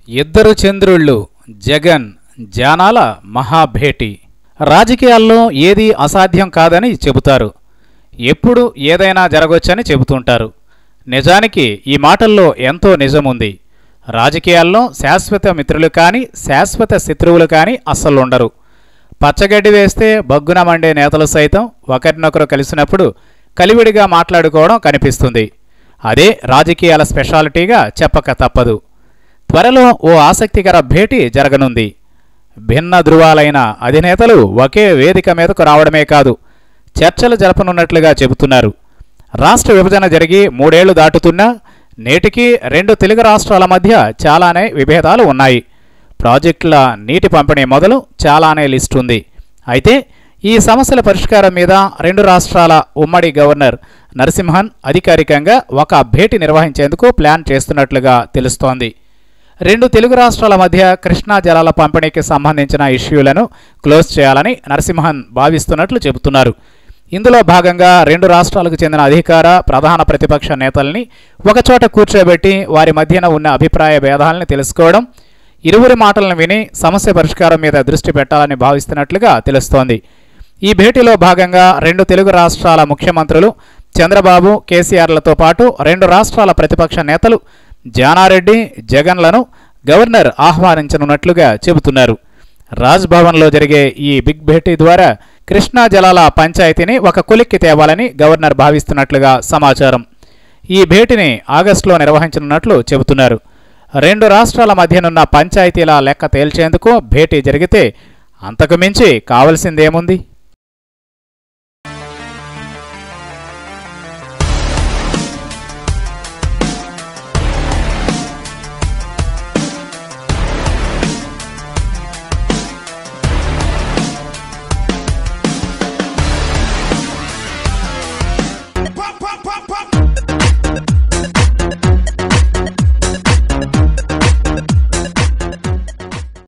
ఇద్దరు చంద్రుళ్ళు జగన్ జానాల మహాభేటీ. రాజకీయాల్లో ఏదీ అసాధ్యం కాదని చెబుతారు. ఎప్పుడు ఏదైనా జరగొచ్చని చెబుతుంటారు. నిజానికి ఈ మాటల్లో ఎంతో నిజముంది. రాజకీయాల్లో శాశ్వత మిత్రులు కానీ శాశ్వత శత్రువులు కానీ అస్సలుండరు. పచ్చగడ్డి వేస్తే బగ్గున మండే నేతలు సైతం ఒకరినొకరు కలిసినప్పుడు కలివిడిగా మాట్లాడుకోవడం కనిపిస్తుంది. అదే రాజకీయాల స్పెషాలిటీగా చెప్పక తప్పదు. త్వరలో ఓ ఆసక్తికర భేటీ జరగనుంది. భిన్న ధృవాలైన అధినేతలు ఒకే వేదిక మీదకు రావడమే కాదు, చర్చలు జరపనున్నట్లుగా చెబుతున్నారు. రాష్ట్ర విభజన జరిగి 3 ఏళ్లు దాటుతున్నా నేటికి 2 తెలుగు రాష్ట్రాల మధ్య చాలానే విభేదాలు ఉన్నాయి. ప్రాజెక్టుల నీటి పంపిణీ మొదలు చాలానే లిస్ట్ ఉంది. అయితే ఈ సమస్యల పరిష్కారం మీద 2 రాష్ట్రాల ఉమ్మడి గవర్నర్ నరసింహన్ అధికారికంగా ఒక భేటీ నిర్వహించేందుకు ప్లాన్ చేస్తున్నట్లుగా తెలుస్తోంది. 2 తెలుగు రాష్ట్రాల మధ్య కృష్ణా జలాల పంపిణీకి సంబంధించిన ఇష్యూలను క్లోజ్ చేయాలని నరసింహన్ భావిస్తున్నట్లు చెబుతున్నారు. ఇందులో భాగంగా 2 రాష్ట్రాలకు చెందిన అధికార ప్రధాన ప్రతిపక్ష నేతల్ని ఒకచోట కూర్చోబెట్టి వారి మధ్యన ఉన్న అభిప్రాయ భేదాలను తెలుసుకోవడం, ఇరువురి మాటలను విని సమస్య పరిష్కారం మీద దృష్టి పెట్టాలని భావిస్తున్నట్లుగా తెలుస్తోంది. ఈ భేటీలో భాగంగా 2 తెలుగు రాష్ట్రాల ముఖ్యమంత్రులు చంద్రబాబు, కేసీఆర్లతో పాటు 2 రాష్ట్రాల ప్రతిపక్ష నేతలు జానారెడ్డి, జగన్లను గవర్నర్ ఆహ్వానించనున్నట్లుగా చెబుతున్నారు. రాజ్భవన్లో జరిగే ఈ బిగ్ భేటీ ద్వారా కృష్ణా జలాల పంచాయతీని ఒక కొలిక్కి తేవాలని గవర్నర్ భావిస్తున్నట్లుగా సమాచారం. ఈ భేటీని ఆగస్టులో నిర్వహించనున్నట్లు చెబుతున్నారు. 2 రాష్ట్రాల మధ్యనున్న పంచాయతీల లెక్క తేల్చేందుకు భేటీ జరిగితే అంతకు మించి కావలసిందేముంది?